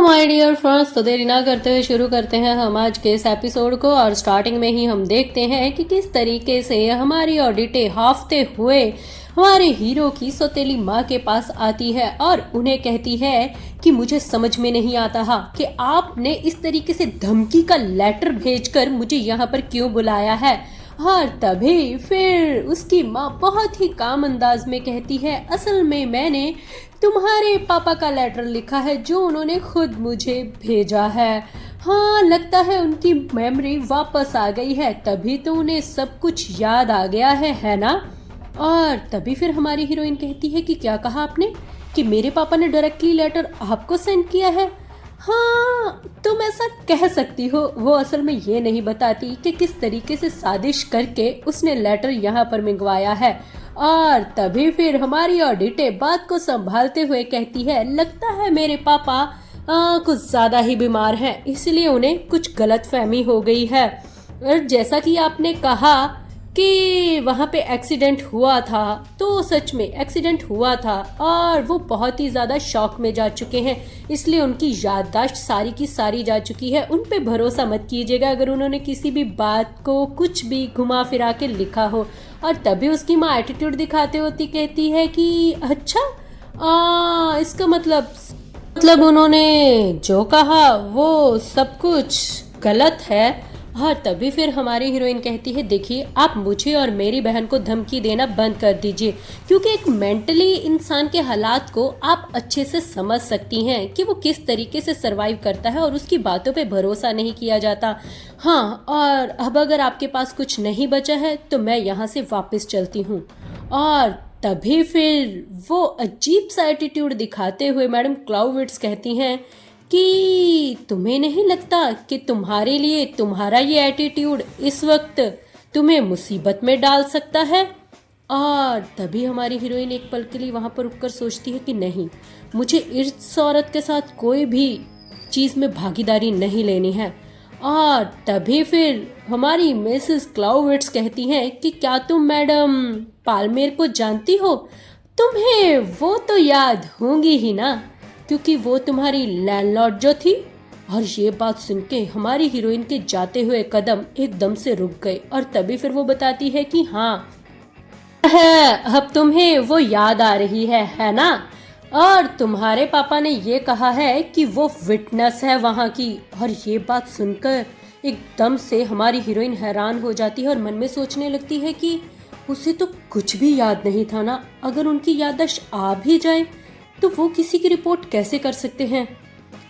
My dear friends, तो देरी ना करते हुए शुरू करते हैं हम आज के इस एपिसोड को। और स्टार्टिंग में ही हम देखते हैं कि किस तरीके से हमारी ऑडिटे हाफते हुए हमारे हीरो की सौतेली माँ के पास आती है और उन्हें कहती है कि मुझे समझ में नहीं आता है कि आपने इस तरीके से धमकी का लेटर भेजकर मुझे यहाँ पर क्यों बुलाया है। और तभी फिर उसकी माँ बहुत ही काम अंदाज में कहती है, असल में मैंने तुम्हारे पापा का लेटर लिखा है जो उन्होंने खुद मुझे भेजा है। हाँ, लगता है उनकी मेमोरी वापस आ गई है, तभी तो उन्हें सब कुछ याद आ गया है ना। और तभी फिर हमारी हीरोइन कहती है कि क्या कहा आपने कि मेरे पापा ने डायरेक्टली लेटर आपको सेंड किया है। हाँ, तुम ऐसा कह सकती हो। वो असल में ये नहीं बताती कि किस तरीके से साजिश करके उसने लेटर यहाँ पर मंगवाया है। और तभी फिर हमारी ऑडिटे बात को संभालते हुए कहती है, लगता है मेरे पापा कुछ ज़्यादा ही बीमार हैं, इसलिए उन्हें कुछ गलतफहमी हो गई है। और जैसा कि आपने कहा कि वहाँ पे एक्सीडेंट हुआ था, तो सच में एक्सीडेंट हुआ था और वो बहुत ही ज़्यादा शॉक में जा चुके हैं, इसलिए उनकी याददाश्त सारी की सारी जा चुकी है। उन पे भरोसा मत कीजिएगा अगर उन्होंने किसी भी बात को कुछ भी घुमा फिरा के लिखा हो। और तभी उसकी माँ एटीट्यूड दिखाते होती कहती है कि अच्छा, इसका मतलब उन्होंने जो कहा वो सब कुछ गलत है। हाँ, तभी फिर हमारी हीरोइन कहती है, देखिए आप मुझे और मेरी बहन को धमकी देना बंद कर दीजिए, क्योंकि एक मेंटली इंसान के हालात को आप अच्छे से समझ सकती हैं कि वो किस तरीके से सरवाइव करता है और उसकी बातों पे भरोसा नहीं किया जाता। हाँ, और अब अगर आपके पास कुछ नहीं बचा है तो मैं यहाँ से वापस चलती हूँ। और तभी फिर वो अजीब सा एटीट्यूड दिखाते हुए मैडम क्लाउविट्स कहती हैं कि तुम्हें नहीं लगता कि तुम्हारे लिए तुम्हारा ये एटीट्यूड इस वक्त तुम्हें मुसीबत में डाल सकता है। और तभी हमारी हीरोइन एक पल के लिए वहाँ पर रुककर सोचती है कि नहीं, मुझे इस औरत के साथ कोई भी चीज़ में भागीदारी नहीं लेनी है। और तभी फिर हमारी मिसेस क्लाउविट्स कहती हैं कि क्या तुम मैडम पालमेर को जानती हो? तुम्हें वो तो याद होंगी ही ना, क्योंकि वो तुम्हारी लैंडलॉर्ड जो थी। और ये बात सुन के हमारी हीरोइन के जाते हुए कदम एकदम से रुक गए। और तभी फिर वो बताती है कि हाँ है, अब तुम्हें वो याद आ रही है ना। और तुम्हारे पापा ने ये कहा है कि वो विटनेस है वहाँ की। और ये बात सुनकर एकदम से हमारी हीरोइन हैरान हो जाती है और मन में सोचने लगती है कि उसे तो कुछ भी याद नहीं था ना। अगर उनकी याददाश्त आ भी जाए तो वो किसी की रिपोर्ट कैसे कर सकते हैं।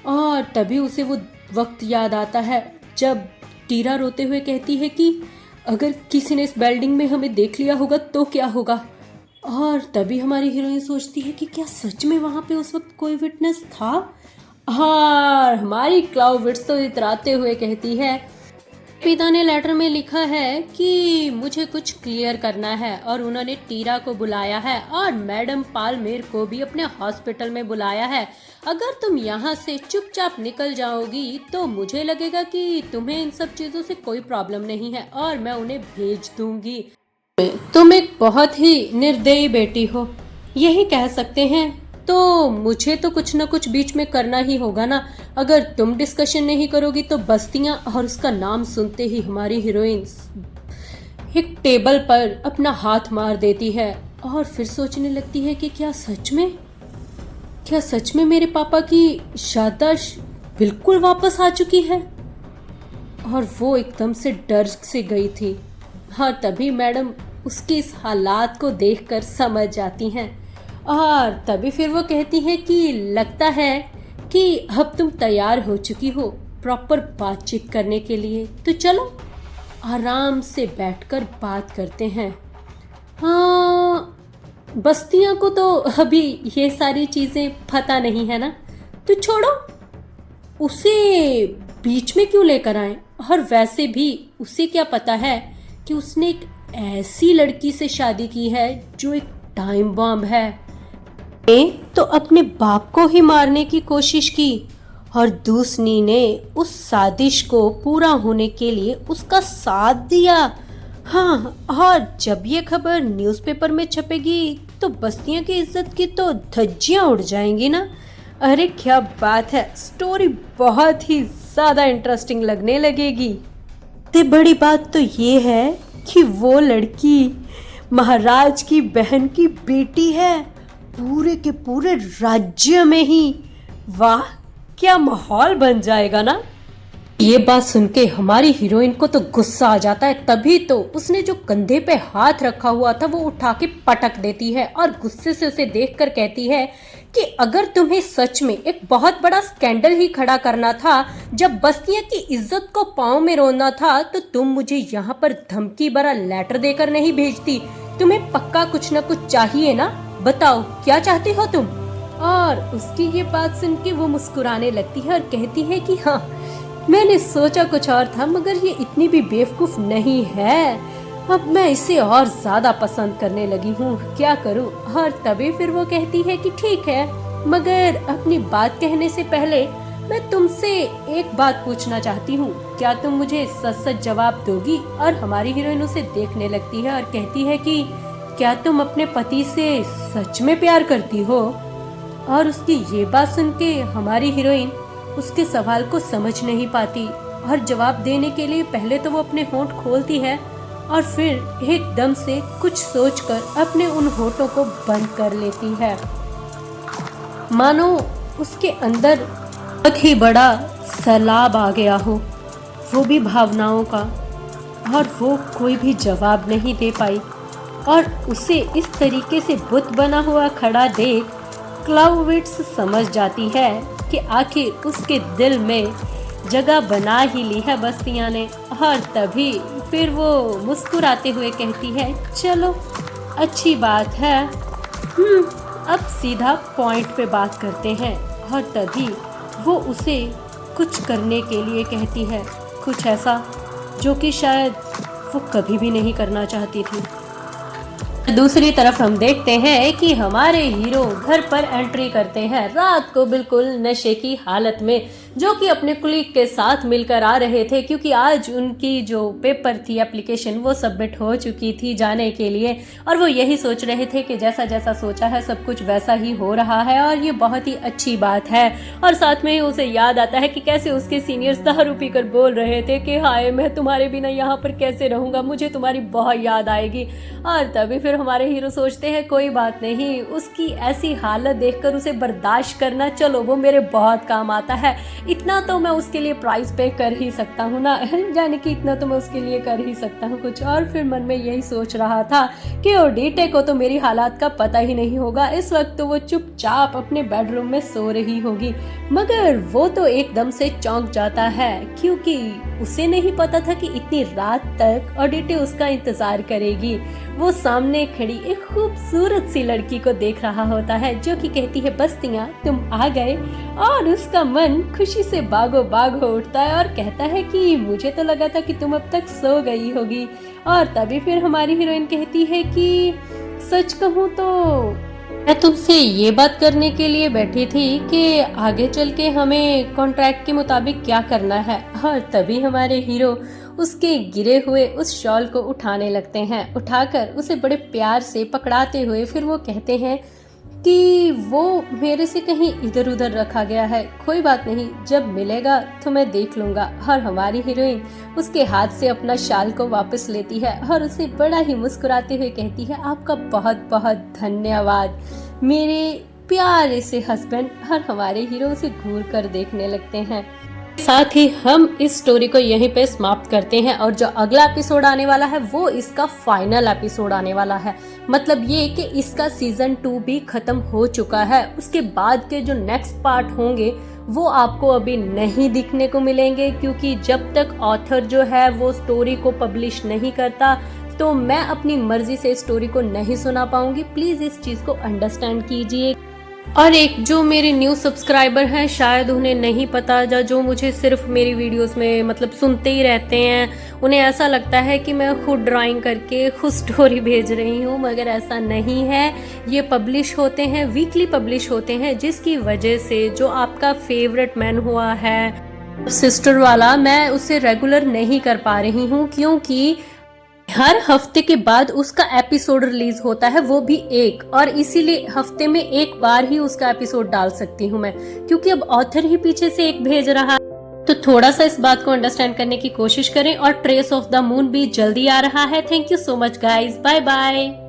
और तभी उसे वो वक्त याद आता है जब टीरा रोते हुए कहती है कि अगर किसी ने इस बिल्डिंग में हमें देख लिया होगा तो क्या होगा। और तभी हमारी हीरोइन सोचती है कि क्या सच में वहाँ पे उस वक्त कोई विटनेस था। हाँ, हमारी क्लाउविट्स तो इतराते हुए कहती है, पिता ने लेटर में लिखा है कि मुझे कुछ क्लियर करना है और उन्होंने टीरा को बुलाया है और मैडम पालमेर को भी अपने हॉस्पिटल में बुलाया है। अगर तुम यहाँ से चुपचाप निकल जाओगी तो मुझे लगेगा कि तुम्हें इन सब चीज़ों से कोई प्रॉब्लम नहीं है और मैं उन्हें भेज दूंगी। तुम एक बहुत ही निर्दयी बेटी हो, यही कह सकते हैं। तो मुझे तो कुछ ना कुछ बीच में करना ही होगा ना। अगर तुम डिस्कशन नहीं करोगी तो बस्तियां और उसका नाम सुनते ही हमारी हीरोइन एक टेबल पर अपना हाथ मार देती है और फिर सोचने लगती है कि क्या सच में मेरे पापा की याददाश्त बिल्कुल वापस आ चुकी है। और वो एकदम से डर से गई थी। हाँ, तभी मैडम उसकी इस हालात को देखकर समझ जाती हैं। और तभी फिर वो कहती है कि लगता है कि अब तुम तैयार हो चुकी हो प्रॉपर बातचीत करने के लिए, तो चलो आराम से बैठकर बात करते हैं। हाँ, बस्तियां को तो अभी ये सारी चीज़ें पता नहीं है ना, तो छोड़ो, उसे बीच में क्यों लेकर आए। और वैसे भी उसे क्या पता है कि उसने एक ऐसी लड़की से शादी की है जो एक टाइम बॉम्ब है। तो अपने बाप को ही मारने की कोशिश की और दूसरी ने उस साजिश को पूरा होने के लिए उसका साथ दिया। हाँ, और जब ये खबर न्यूज़पेपर में छपेगी तो बस्तियों की इज्जत की तो धज्जियां उड़ जाएंगी ना। अरे क्या बात है, स्टोरी बहुत ही ज़्यादा इंटरेस्टिंग लगने लगेगी। ते बड़ी बात तो ये है कि वो लड़की महाराज की बहन की बेटी है, पूरे के पूरे राज्य में ही। वाह, क्या माहौल बन जाएगा ना। ये बात सुन के हमारी हीरोइन को तो गुस्सा आ जाता है, तभी तो उसने जो कंधे पे हाथ रखा हुआ था वो उठा के पटक देती है और गुस्से से उसे देखकर कहती है कि अगर तुम्हें सच में एक बहुत बड़ा स्कैंडल ही खड़ा करना था, जब बस्तियों की इज्जत को पांव में रोना था, तो तुम मुझे यहाँ पर धमकी भरा लेटर देकर नहीं भेजती। तुम्हें पक्का कुछ न कुछ चाहिए ना, बताओ क्या चाहती हो तुम। और उसकी ये बात सुन के वो मुस्कुराने लगती है और कहती है कि हाँ, मैंने सोचा कुछ और था, मगर ये इतनी भी बेवकूफ नहीं है। अब मैं इसे और ज्यादा पसंद करने लगी हूँ, क्या करूँ। और तभी फिर वो कहती है कि ठीक है, मगर अपनी बात कहने से पहले मैं तुमसे एक बात पूछना चाहती हूँ, क्या तुम मुझे सच सच जवाब दोगी। और हमारी हीरोइन उसे देखने लगती है और कहती है कि क्या तुम अपने पति से सच में प्यार करती हो। और उसकी ये बात सुन के हमारी हीरोइन उसके सवाल को समझ नहीं पाती और जवाब देने के लिए पहले तो वो अपने होंठ खोलती है और फिर एकदम से कुछ सोचकर अपने उन होठों को बंद कर लेती है, मानो उसके अंदर बहुत ही बड़ा सैलाब आ गया हो, वो भी भावनाओं का। और वो कोई भी जवाब नहीं दे पाई और उसे इस तरीके से बुत बना हुआ खड़ा देख क्लाउविट्स समझ जाती है कि आखिर उसके दिल में जगह बना ही ली है बस्तियां ने। और तभी फिर वो मुस्कुराते हुए कहती है, चलो अच्छी बात है, अब सीधा पॉइंट पे बात करते हैं। और तभी वो उसे कुछ करने के लिए कहती है, कुछ ऐसा जो कि शायद वो कभी भी नहीं करना चाहती थी। दूसरी तरफ हम देखते हैं कि हमारे हीरो घर पर एंट्री करते हैं रात को बिल्कुल नशे की हालत में, जो कि अपने कुलीग के साथ मिलकर आ रहे थे, क्योंकि आज उनकी जो पेपर थी एप्लीकेशन वो सबमिट हो चुकी थी जाने के लिए। और वो यही सोच रहे थे कि जैसा जैसा सोचा है सब कुछ वैसा ही हो रहा है और ये बहुत ही अच्छी बात है। और साथ में ही उसे याद आता है कि कैसे उसके सीनियर्स दारू पीकर बोल रहे थे कि हाय मैं तुम्हारे बिना यहाँ पर कैसे रहूँगा, मुझे तुम्हारी बहुत याद आएगी। और तभी फिर हमारे हीरो सोचते हैं कोई बात नहीं, उसकी ऐसी हालत देखकर उसे बर्दाश्त करना, चलो वो मेरे बहुत काम आता है, इतना तो मैं उसके लिए प्राइस पे कर ही सकता हूँ ना, यानी कि इतना तो मैं उसके लिए कर ही सकता हूँ कुछ। और फिर मन में यही सोच रहा था कि ओडीटे को तो मेरी हालात का पता ही नहीं होगा, इस वक्त तो वो चुपचाप अपने बेडरूम में सो रही होगी। मगर वो तो एकदम से चौंक जाता है, क्योंकि उसे नहीं पता था कि इतनी रात तक ओडीटे उसका इंतजार करेगी। वो सामने खड़ी एक खूबसूरत सी लड़की को देख रहा होता है, जो कि कहती है बस्तियां तुम आ गए। और उसका मन खुशी से बागो बाग हो उठता है और कहता है कि मुझे तो लगा था कि तुम अब तक सो गई होगी। और तभी फिर हमारी हीरोइन कहती है कि सच कहूँ तो मैं तुमसे ये बात करने के लिए बैठी थी कि आगे चल के हमें कॉन्ट्रैक्ट के मुताबिक क्या करना है। और तभी हमारे हीरो उसके गिरे हुए उस शॉल को उठाने लगते हैं, उठाकर उसे बड़े प्यार से पकड़ाते हुए फिर वो कहते हैं कि वो मेरे से कहीं इधर उधर रखा गया है, कोई बात नहीं, जब मिलेगा तो मैं देख लूंगा। और हमारी हीरोइन उसके हाथ से अपना शाल को वापस लेती है और उसे बड़ा ही मुस्कुराते हुए कहती है आपका बहुत बहुत धन्यवाद मेरे प्यारे से हस्बैंड। और हमारे हीरो उसे घूर कर देखने लगते हैं। साथ ही हम इस स्टोरी को यहीं पे समाप्त करते हैं और जो अगला एपिसोड आने वाला है वो इसका फाइनल एपिसोड आने वाला है। मतलब ये कि इसका सीजन 2 भी खत्म हो चुका है, उसके बाद के जो नेक्स्ट पार्ट होंगे वो आपको अभी नहीं दिखने को मिलेंगे, क्योंकि जब तक ऑथर जो है वो स्टोरी को पब्लिश नहीं करता तो मैं अपनी मर्जी से स्टोरी को नहीं सुना पाऊंगी। प्लीज इस चीज को अंडरस्टैंड कीजिए। और एक जो मेरे न्यू सब्सक्राइबर हैं शायद उन्हें नहीं पता, जो मुझे सिर्फ मेरी वीडियोस में मतलब सुनते ही रहते हैं, उन्हें ऐसा लगता है कि मैं खुद ड्राइंग करके खुद स्टोरी भेज रही हूँ, मगर ऐसा नहीं है। ये पब्लिश होते हैं, वीकली पब्लिश होते हैं, जिसकी वजह से जो आपका फेवरेट मैन हुआ है सिस्टर वाला, मैं उसे रेगुलर नहीं कर पा रही हूँ, क्योंकि हर हफ्ते के बाद उसका एपिसोड रिलीज होता है, वो भी एक, और इसीलिए हफ्ते में एक बार ही उसका एपिसोड डाल सकती हूँ मैं, क्योंकि अब ऑथर ही पीछे से एक भेज रहा है। तो थोड़ा सा इस बात को अंडरस्टैंड करने की कोशिश करें। और ट्रेस ऑफ द मून भी जल्दी आ रहा है। Thank you so much guys, bye bye.